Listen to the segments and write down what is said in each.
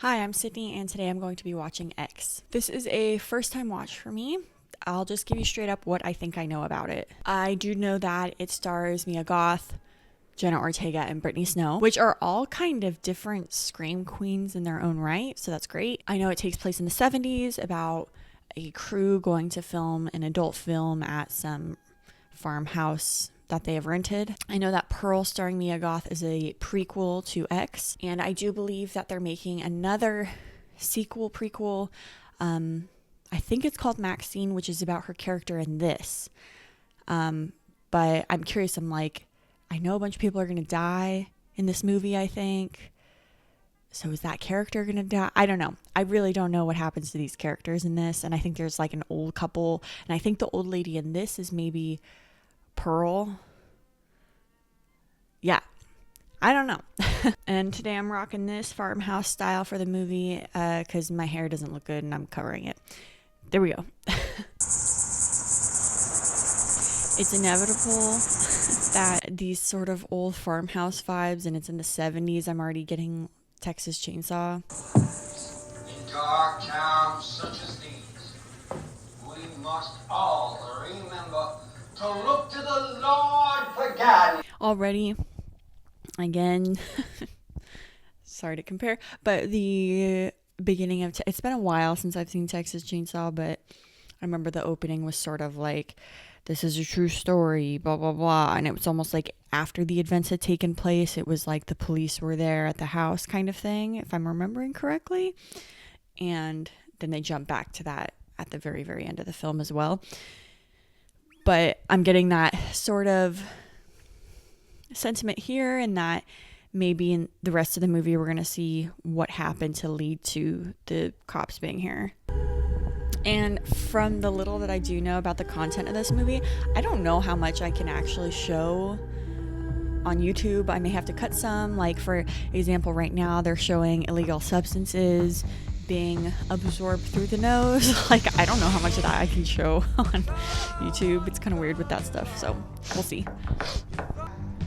Hi, I'm Sydney, and today I'm going to be watching X. This is a first time watch for me. I'll just give you straight up what I think I know about it. I do know that it stars Mia Goth, Jenna Ortega, and Brittany Snow, which are all kind of different scream queens in their own right, so that's great. I know it takes place in the 70s about a crew going to film an adult film at some farmhouse that they have rented. I know that Pearl starring Mia Goth is a prequel to X, and I do believe that they're making another prequel. I think it's called Maxine, which is about her character in this. But I'm curious, I know a bunch of people are going to die in this movie, I think. So is that character going to die? I don't know. I really don't know what happens to these characters in this. And I think there's like an old couple. And I think the old lady in this is maybe Pearl. Yeah, I don't know. And today I'm rocking this farmhouse style for the movie because my hair doesn't look good and I'm covering it. There we go. It's inevitable that these sort of old farmhouse vibes, and it's in the 70s. I'm already getting Texas Chainsaw. In dark times such as these, we must all remember to look to the Lord for guidance. Already, again, sorry to compare, but the beginning of it's been a while since I've seen Texas Chainsaw, but I remember the opening was sort of like, this is a true story, blah blah blah, and it was almost like after the events had taken place. It was like the police were there at the house kind of thing, if I'm remembering correctly, and then they jump back to that at the very, very end of the film as well. But I'm getting that sort of sentiment here, and that maybe in the rest of the movie we're going to see what happened to lead to the cops being here. And from the little that I do know about the content of this movie, I don't know how much I can actually show on YouTube. I may have to cut some. Like, for example, right now they're showing illegal substances being absorbed through the nose. Like, I don't know how much of that I can show on YouTube. It's kind of weird with that stuff, so we'll see.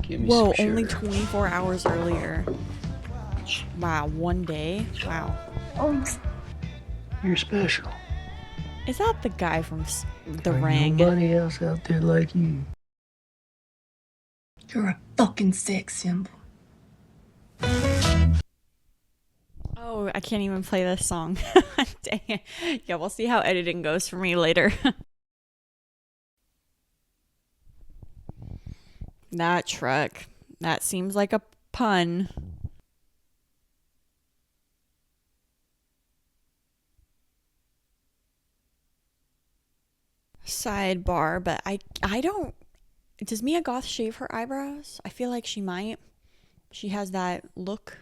Whoa, only 24 hours earlier. Wow, one day. Wow. Oh, you're special. Is that the guy from The There ain't Ring? nobody else out there like you. You're a fucking sex symbol. Oh, I can't even play this song. Dang it. Yeah, we'll see how editing goes for me later. That truck. That seems like a pun. Sidebar, but I don't. Does Mia Goth shave her eyebrows? I feel like she might. She has that look,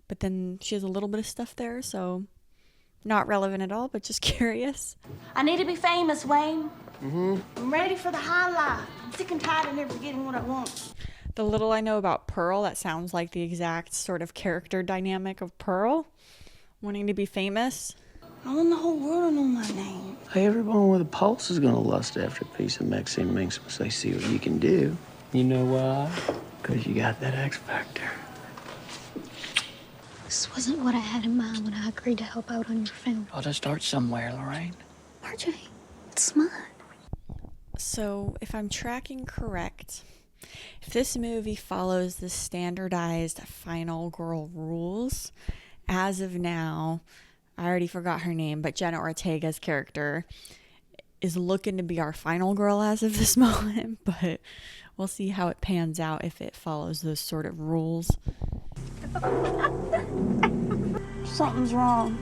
but then she has a little bit of stuff there, so not relevant at all, but just curious. I need to be famous, Wayne. I'm ready for the high life. I'm sick and tired of never getting what I want. The little I know about Pearl, that sounds like the exact sort of character dynamic of Pearl, wanting to be famous. I want the whole world to know my name. Hey, everyone with a pulse is gonna lust after a piece of Maxine Minx once they see what you can do. You know why? Because you got that X factor. This wasn't what I had in mind when I agreed to help out on your film. Gotta start somewhere, Lorraine. RJ, it's mine. So, if I'm tracking correct, if this movie follows the standardized final girl rules, as of now, I already forgot her name, but Jenna Ortega's character is looking to be our final girl as of this moment, but we'll see how it pans out if it follows those sort of rules. Something's wrong.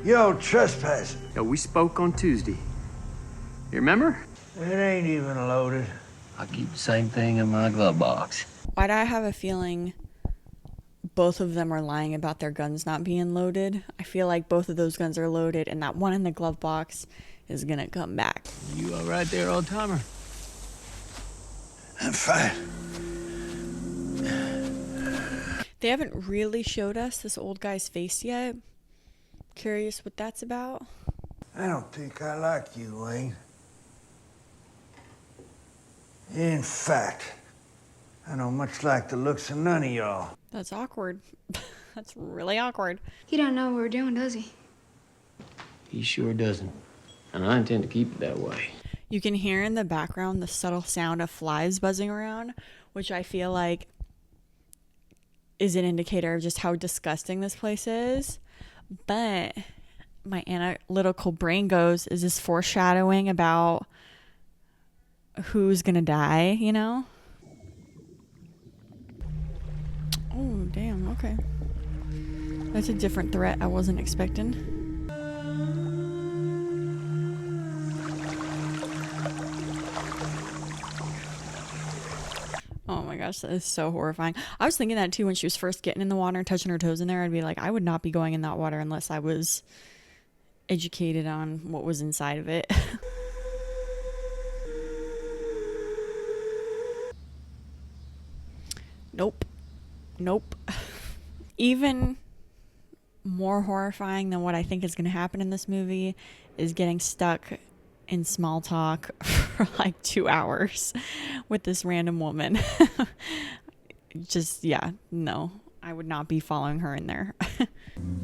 Yo, trespassing. Yo, we spoke on Tuesday. You remember? It ain't even loaded. I keep the same thing in my glove box. Why do I have a feeling both of them are lying about their guns not being loaded? I feel like both of those guns are loaded, and that one in the glove box is gonna come back. You all right there, old timer? I'm fine. They haven't really showed us this old guy's face yet. Curious what that's about. I don't think I like you, Wayne. In fact, I don't much like the looks of none of y'all. That's awkward. That's really awkward. He don't know what we're doing, does he? He sure doesn't. And I intend to keep it that way. You can hear in the background the subtle sound of flies buzzing around, which I feel like is an indicator of just how disgusting this place is. But my analytical brain goes, is this foreshadowing about who's gonna die, you know? Oh, damn, okay. That's a different threat I wasn't expecting. Oh my gosh, that is so horrifying. I was thinking that too when she was first getting in the water and touching her toes in there. I'd be like, I would not be going in that water unless I was educated on what was inside of it. Nope. Nope. Even more horrifying than what I think is going to happen in this movie is getting stuck in small talk for like 2 hours with this random woman. Just, yeah, no. I would not be following her in there.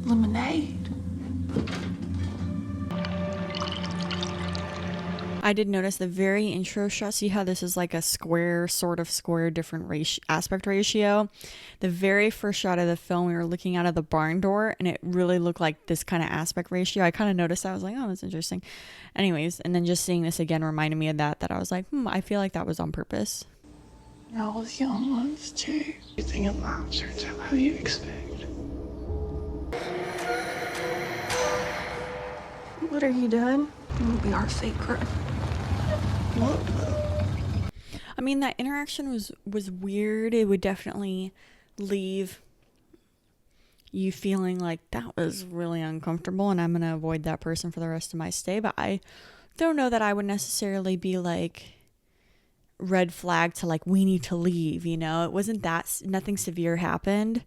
Lemonade. I did notice the very intro shot. See how this is like a square, sort of square, different aspect ratio? The very first shot of the film, we were looking out of the barn door, and it really looked like this kind of aspect ratio. I kind of noticed that. I was like, oh, that's interesting. Anyways, and then just seeing this again reminded me of that I was like, I feel like that was on purpose. Y'all's young ones, too. Everything in life turns out how you expect. What are you doing? It will be our secret. I mean, that interaction was weird. It would definitely leave you feeling like that was really uncomfortable and I'm going to avoid that person for the rest of my stay. But I don't know that I would necessarily be like red flag to like, we need to leave, you know? It wasn't that, nothing severe happened.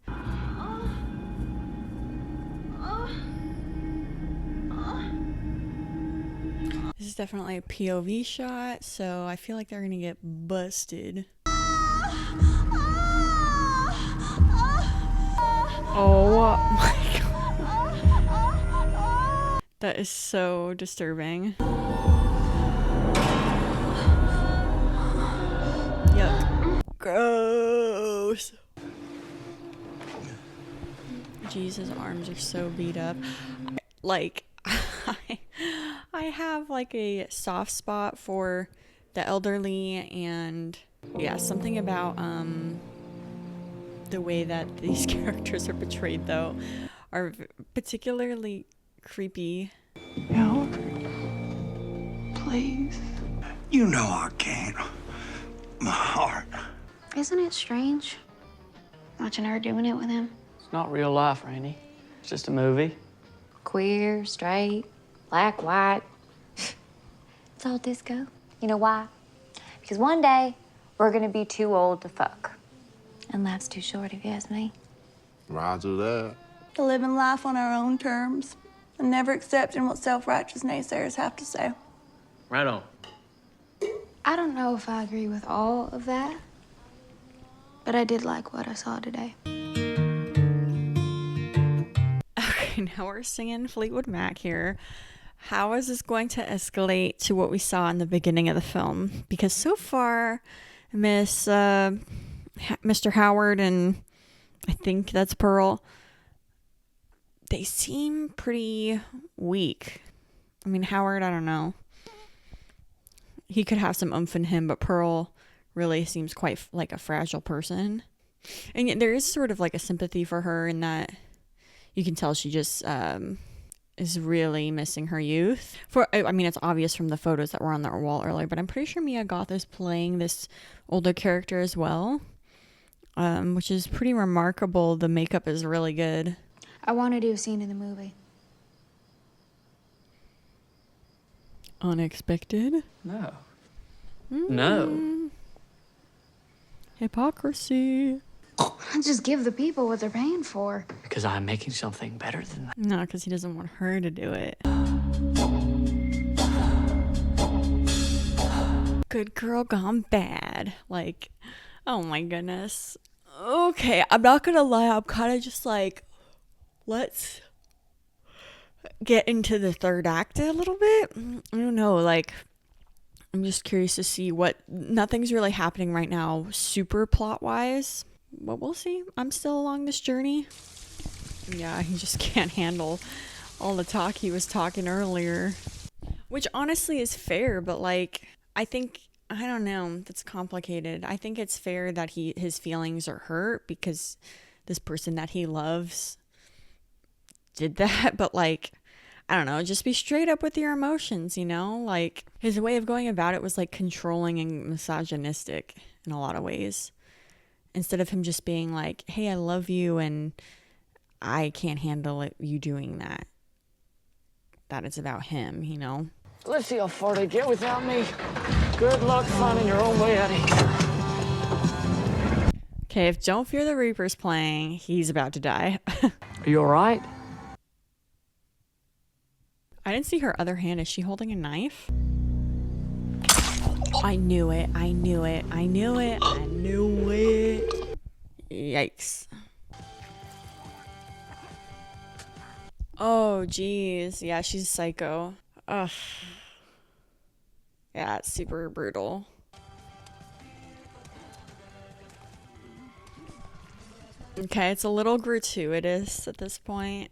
This is definitely a POV shot, so I feel like they're gonna get busted. Oh my god. That is so disturbing. Yuck. Gross. Jeez, his arms are so beat up. I have like a soft spot for the elderly, and yeah, something about the way that these characters are portrayed though are particularly creepy. Howard, please. You know I can't. My heart. Isn't it strange watching her doing it with him? It's not real life, Rainey. It's just a movie. Queer, straight, black, white. It's all disco. You know why? Because one day, we're gonna be too old to fuck. And life's too short, if you ask me. Roger that. Living life on our own terms and never accepting what self-righteous naysayers have to say. Right on. I don't know if I agree with all of that, but I did like what I saw today. Okay, now we're singing Fleetwood Mac here. How is this going to escalate to what we saw in the beginning of the film? Because so far, Mr. Howard and I think that's Pearl, they seem pretty weak. I mean, Howard, I don't know. He could have some oomph in him, but Pearl really seems quite like a fragile person. And yet there is sort of like a sympathy for her in that you can tell she just is really missing her youth. I mean, it's obvious from the photos that were on the wall earlier, but I'm pretty sure Mia Goth is playing this older character as well, which is pretty remarkable. The makeup is really good. I want to do a scene in the movie. Unexpected? No. No. Hypocrisy. Just give the people what they're paying for. Because I'm making something better than that. No, because he doesn't want her to do it. Good girl gone bad. Like, oh my goodness. Okay, I'm not gonna lie, I'm kind of just like, let's get into the third act a little bit. I don't know, like, I'm just curious to see what, nothing's really happening right now super plot wise, but we'll see. I'm still along this journey. Yeah, he just can't handle all the talk he was talking earlier, which honestly is fair, but like, I don't know, that's complicated. I think it's fair that his feelings are hurt because this person that he loves did that, but like, I don't know, just be straight up with your emotions, you know? Like, his way of going about it was like controlling and misogynistic in a lot of ways. Instead of him just being like, hey, I love you and I can't handle it, you doing that. That it's about him, you know? Let's see how far they get without me. Good luck finding your own way out of here. Okay, if Don't Fear the Reaper's playing, he's about to die. Are you alright? I didn't see her other hand. Is she holding a knife? I knew it. I knew it. I knew it. I knew it. Yikes. Oh, geez. Yeah, she's psycho. Ugh. Yeah, it's super brutal. Okay, it's a little gratuitous at this point.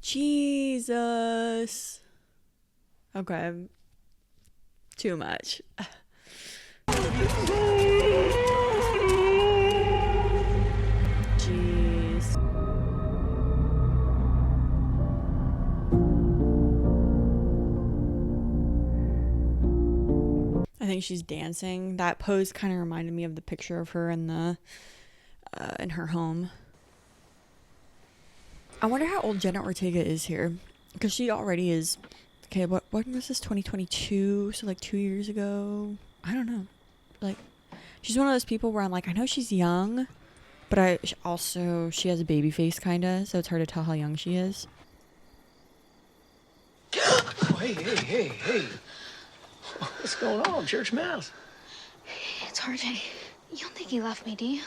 Jesus. Okay. Too much. Jeez. I think she's dancing. That pose kind of reminded me of the picture of her in the in her home. I wonder how old Jenna Ortega is here, because she already is. Okay, what was this? 2022, so like 2 years ago. I don't know. Like, she's one of those people where I'm like, I know she's young, but she has a baby face kinda, so it's hard to tell how young she is. Oh, hey. What's going on, Church Mouse? It's RJ. You don't think he left me, do you?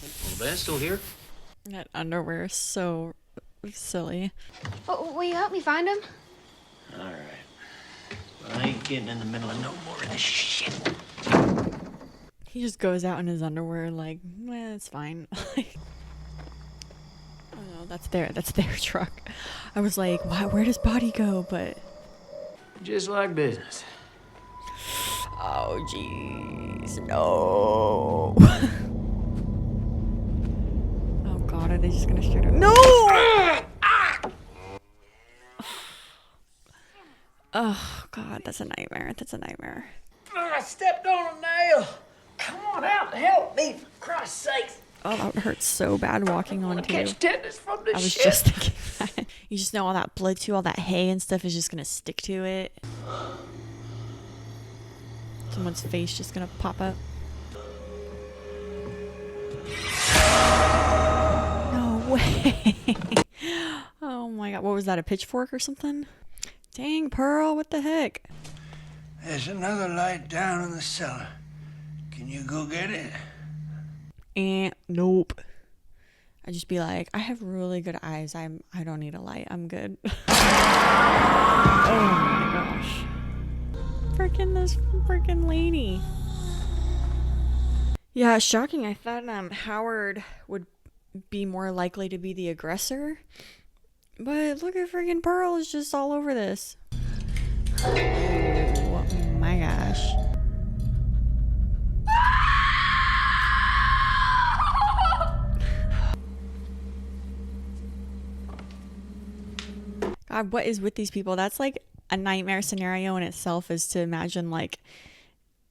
Well, Ben's still here. That underwear is so silly. Oh, will you help me find him? All right. Well, I ain't getting in the middle of no more of this shit. He just goes out in his underwear like, it's fine. Like, oh no, that's their truck. I was like, where does Body go? But Just like business. oh jeez, no. Oh god, are they just gonna shoot him? No! Oh god, that's a nightmare. That's a nightmare. I stepped on a nail. Come on out and help me, for Christ's sakes. Oh, that hurts so bad walking on too. Catch tetanus from this I was shit. just thinking that. You just know all that blood too, all that hay and stuff is just gonna stick to it. Someone's face just gonna pop up. No way. Oh my god, what was that, a pitchfork or something? Dang, Pearl, what the heck? There's another light down in the cellar. Can you go get it? Nope. I'd just be like, I have really good eyes. I don't need a light. I'm good. Oh my gosh. This freaking lady. Yeah, shocking. I thought Howard would be more likely to be the aggressor. But look at freaking Pearl is just all over this. Oh my gosh. God, what is with these people? That's like a nightmare scenario in itself, is to imagine, like,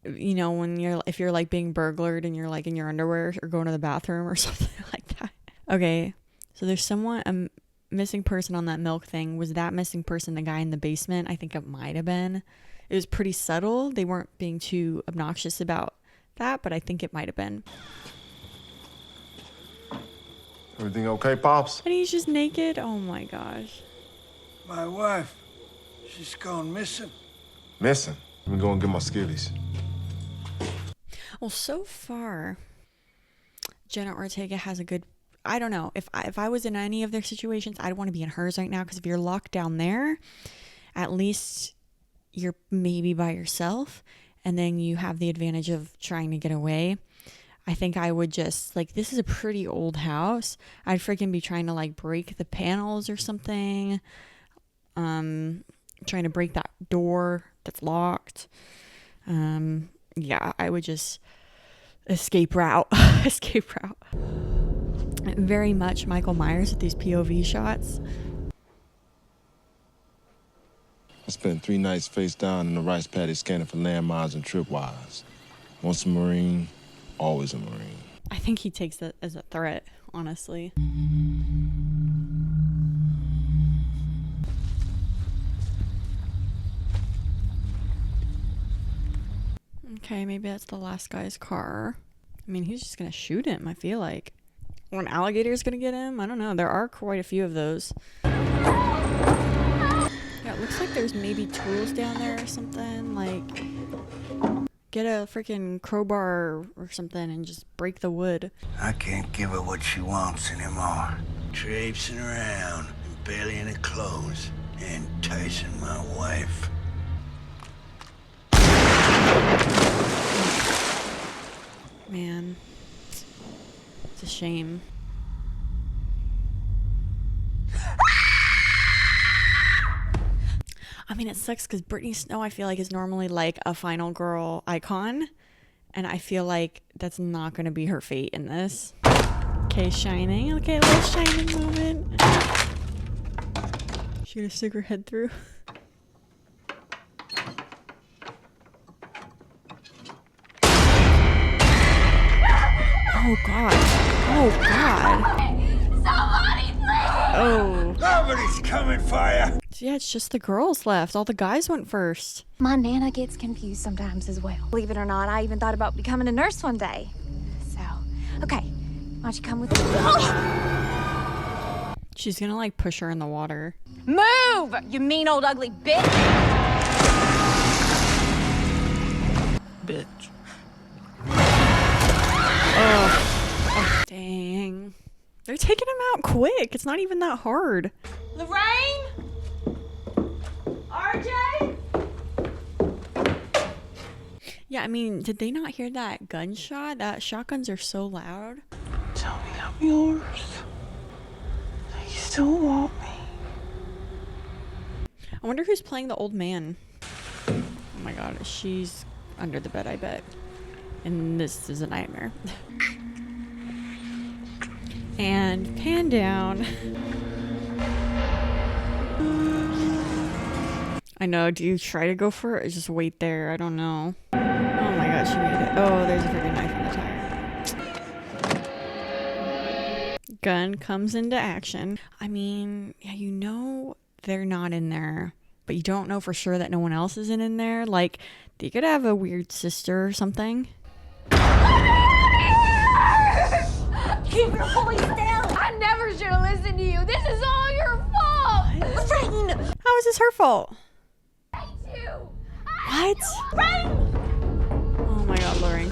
you know, if you're like being burglared and you're like in your underwear or going to the bathroom or something like that. Okay, so there's a missing person on that milk thing. Was that missing person the guy in the basement? I think it might have been. It was pretty subtle. They weren't being too obnoxious about that, but I think it might have been. Everything okay, Pops? And he's just naked. Oh my gosh. My wife, she's gone missing. Missing? Let me go and get my skivvies. Well, so far, Jenna Ortega has a good, I don't know, if I was in any of their situations, I'd want to be in hers right now, because if you're locked down there, at least you're maybe by yourself, and then you have the advantage of trying to get away. I think I would just, like, this is a pretty old house. I'd freaking be trying to, like, break the panels or something. Trying to break that door that's locked. Yeah, I would just escape route. Escape route. Very much Michael Myers with these POV shots. I spent 3 nights face down in the rice paddy scanning for landmines and tripwires. Once a Marine, always a Marine. I think he takes that as a threat, honestly. Okay, maybe that's the last guy's car. I mean, he's just gonna shoot him, I feel like. Or an alligator's gonna get him. I don't know. There are quite a few of those. Yeah, it looks like there's maybe tools down there or something. Like, get a freaking crowbar or something and just break the wood. I can't give her what she wants anymore. Traipsing around and barely any clothes, enticing my wife. Man, it's a shame. I mean, it sucks because Brittany Snow, I feel like, is normally like a final girl icon, and I feel like that's not going to be her fate in this. Okay, Shining. Okay, a little Shining moment. She gonna stick her head through. Oh god. Oh god. Somebody, please! Oh. Nobody's coming for you. Yeah, it's just the girls left. All the guys went first. My Nana gets confused sometimes as well. Believe it or not, I even thought about becoming a nurse one day. So, okay, why don't you come with me? She's gonna like push her in the water. Move, you mean old ugly bitch! Bitch. Oh, dang. They're taking him out quick. It's not even that hard. Lorraine? RJ? Yeah, I mean, did they not hear that gunshot? That shotguns are so loud. Tell me I'm yours. You still want me. I wonder who's playing the old man. Oh my god, she's under the bed, I bet. And this is a nightmare. And pan down. I know, do you try to go for it or just wait there? I don't know. Oh my god, she made it. Oh, there's a freaking knife on the tire. Gun comes into action. I mean, yeah, you know they're not in there, but you don't know for sure that no one else isn't in there. Like, they could have a weird sister or something. Keep your voice down! I never should have listened to you. This is all your fault. Lorraine! How is this her fault? I hate you. What? Lorraine! Oh my god, Lorraine.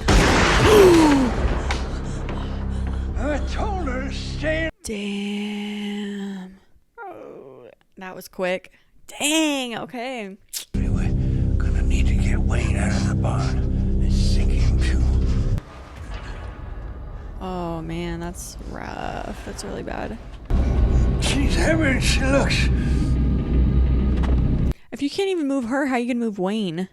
I told her to stay. Damn. Oh, that was quick. Dang, okay. Anyway, gonna need to get Wayne out of the barn and sink him too. Oh man, that's rough. That's really bad. She's heavier than she looks. If you can't even move her, how you gonna move Wayne?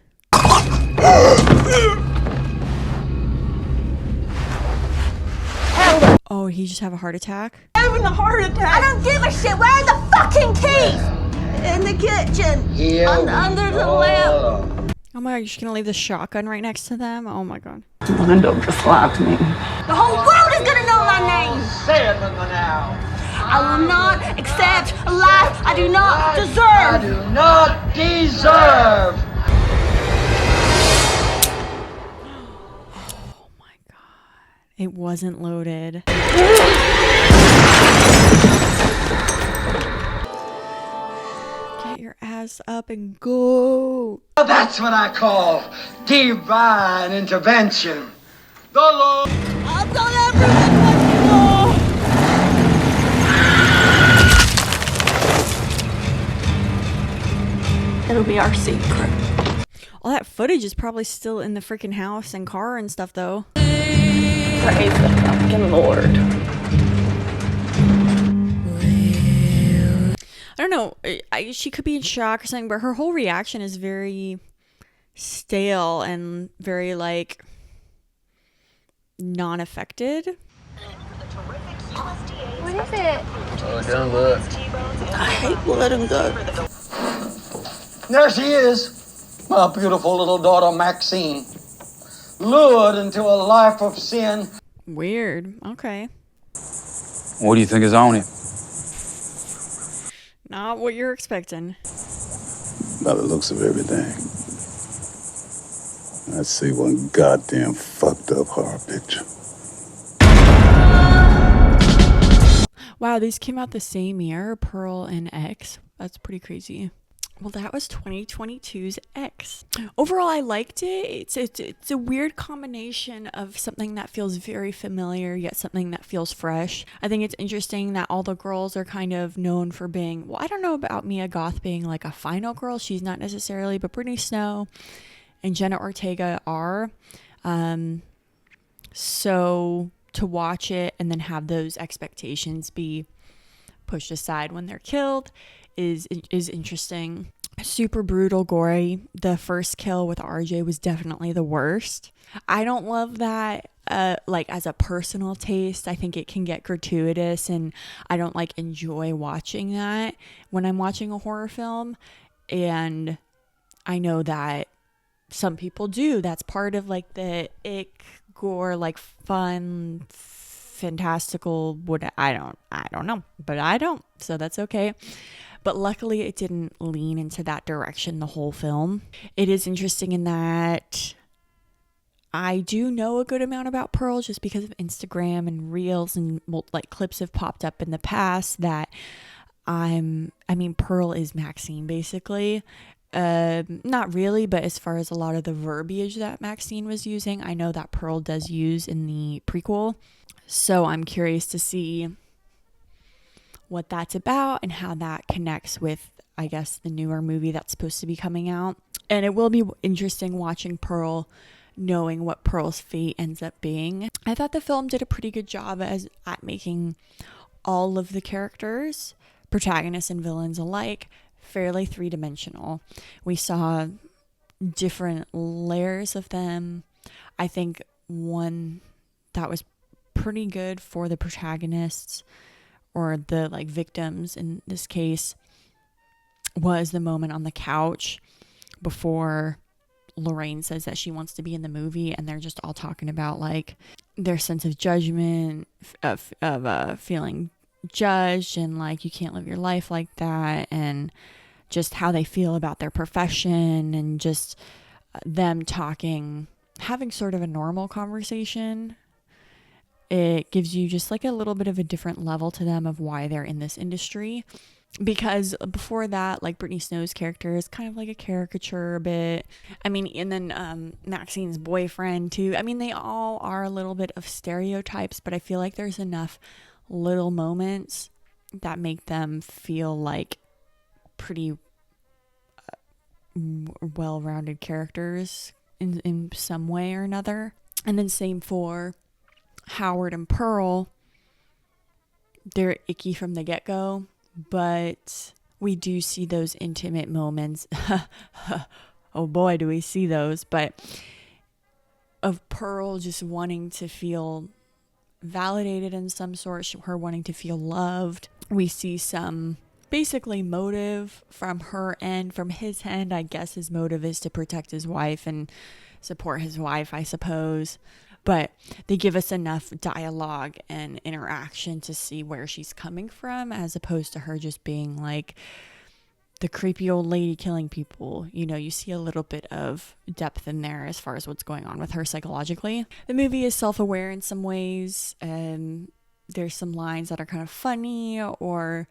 Oh, he just have a heart attack? Having a heart attack! I don't give a shit! Where are the fucking keys? In the kitchen. Under the lamp. Oh my god, you're just gonna leave the shotgun right next to them? Oh my god. Linda just liked me. The whole world is gonna know my name! Say it, Linda, now. I will not accept a life I do not I deserve! do not deserve. Oh my god. It wasn't loaded. Get your ass up and go. That's what I call divine intervention. The Lord. I've done everything be our secret. All that footage is probably still in the freaking house and car and stuff, though. Praise the fucking Lord. I don't know. She could be in shock or something, but her whole reaction is very stale and very, like, non-affected. What is it? Oh, don't look. I hate letting go. There she is, my beautiful little daughter Maxine, lured into a life of sin. Weird. Okay. What do you think is on him? Not what you're expecting. By the looks of everything, I see one goddamn fucked up horror picture. Wow, these came out the same year, Pearl and X. That's pretty crazy. Well, that was 2022's X. Overall, I liked it. It's a weird combination of something that feels very familiar, yet something that feels fresh. I think it's interesting that all the girls are kind of known for being, well, I don't know about Mia Goth being like a final girl. She's not necessarily, but Brittany Snow and Jenna Ortega are. So to watch it and then have those expectations be pushed aside when they're killed is interesting. Super brutal, gory. The first kill with RJ was definitely the worst. I don't love that like as a personal taste. I think it can get gratuitous and I don't like enjoy watching that when I'm watching a horror film, and I know that some people do. That's part of like the ick gore, like fun fantastical, what I don't know, but I don't, so that's okay. But luckily it didn't lean into that direction the whole film. It is interesting in that I do know a good amount about Pearl just because of Instagram and reels and like clips have popped up in the past that Pearl is Maxine basically. Not really, but as far as a lot of the verbiage that Maxine was using, I know that Pearl does use in the prequel. So I'm curious to see what that's about and how that connects with, I guess, the newer movie that's supposed to be coming out. And it will be interesting watching Pearl, knowing what Pearl's fate ends up being. I thought the film did a pretty good job at making all of the characters, protagonists and villains alike, fairly three-dimensional. We saw different layers of them. I think one that was pretty good for the protagonists, or the like victims in this case, was the moment on the couch before Lorraine says that she wants to be in the movie, and they're just all talking about like their sense of judgment, of feeling judged, and like you can't live your life like that, and just how they feel about their profession, and just them talking, having sort of a normal conversation. It gives you just like a little bit of a different level to them of why they're in this industry. Because before that, like Brittany Snow's character is kind of like a caricature a bit. I mean, and then Maxine's boyfriend too. I mean, they all are a little bit of stereotypes, but I feel like there's enough little moments that make them feel like pretty well-rounded characters in some way or another. And then same for Howard and Pearl. They're icky from the get-go, but we do see those intimate moments. Oh boy, do we see those. But of Pearl just wanting to feel validated in some sort, her wanting to feel loved. We see some basically motive from her end, from his end. I guess his motive is to protect his wife and support his wife, I suppose. But they give us enough dialogue and interaction to see where she's coming from, as opposed to her just being like the creepy old lady killing people. You know, you see a little bit of depth in there as far as what's going on with her psychologically. The movie is self-aware in some ways, and there's some lines that are kind of funny, or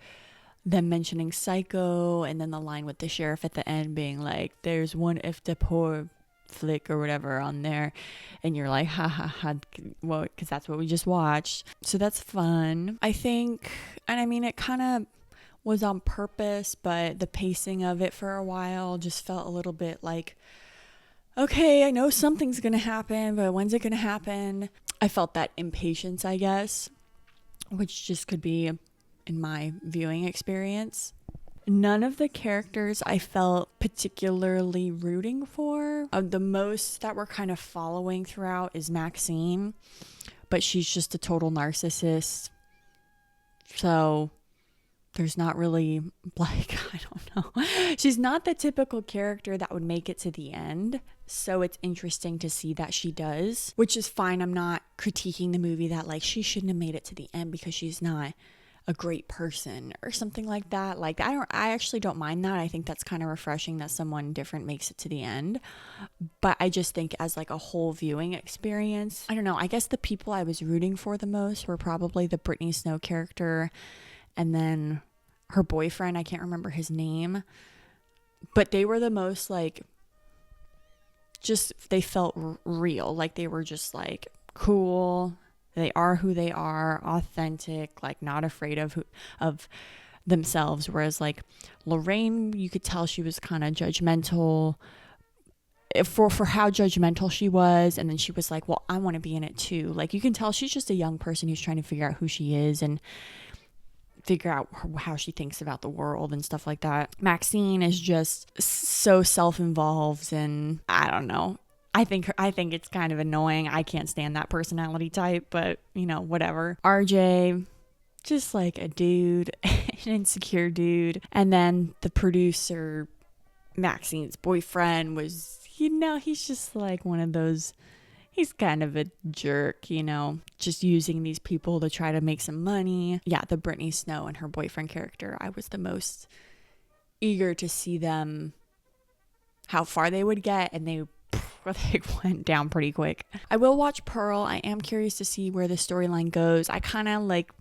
them mentioning Psycho, and then the line with the sheriff at the end being like, there's one if the poor flick or whatever on there, and you're like, ha ha ha, well, because that's what we just watched. So that's fun, I think. And I mean, it kind of was on purpose, but the pacing of it for a while just felt a little bit like, okay, I know something's gonna happen, but when's it gonna happen? I felt that impatience, I guess, which just could be in my viewing experience. None of the characters I felt particularly rooting for. The most that we're kind of following throughout is Maxine, but she's just a total narcissist. So there's not really, like, I don't know. She's not the typical character that would make it to the end. So it's interesting to see that she does, which is fine. I'm not critiquing the movie that, like, she shouldn't have made it to the end because she's not a great person or something like that. Like, I actually don't mind that. I think that's kind of refreshing that someone different makes it to the end. But I just think as like a whole viewing experience, I don't know. I guess the people I was rooting for the most were probably the Brittany Snow character and then her boyfriend. I can't remember his name, but they were the most like, just, they felt real. Like they were just like cool. They are who they are, authentic, like not afraid of themselves. Whereas like Lorraine, you could tell she was kind of judgmental for how judgmental she was. And then she was like, well, I want to be in it too. Like you can tell she's just a young person who's trying to figure out who she is and figure out how she thinks about the world and stuff like that. Maxine is just so self-involved, and I don't know. I think it's kind of annoying. I can't stand that personality type, but you know, whatever. RJ, just like a dude, an insecure dude. And then the producer, Maxine's boyfriend, was, you know, he's just like one of those, he's kind of a jerk, you know, just using these people to try to make some money. Yeah, the Brittany Snow and her boyfriend character, I was the most eager to see them, how far they would get, and they went down pretty quick. I will watch Pearl. I am curious to see where the storyline goes. I kind of like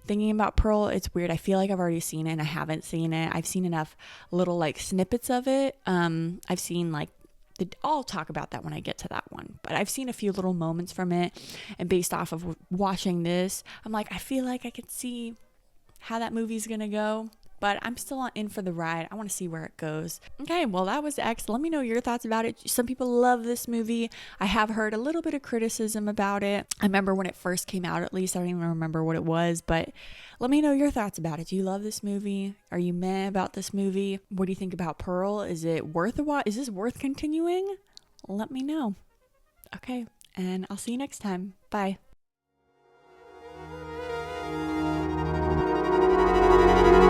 thinking about Pearl. It's weird. I feel like I've already seen it and I haven't seen it. I've seen enough little like snippets of it. I've seen like I'll talk about that when I get to that one. But I've seen a few little moments from it, and based off of watching this, I'm like, I feel like I could see how that movie's gonna go. But I'm still in for the ride. I want to see where it goes. Okay, well, that was X. Let me know your thoughts about it. Some people love this movie. I have heard a little bit of criticism about it. I remember when it first came out, at least. I don't even remember what it was. But let me know your thoughts about it. Do you love this movie? Are you meh about this movie? What do you think about Pearl? Is it worth a watch? Is this worth continuing? Let me know. Okay, and I'll see you next time. Bye.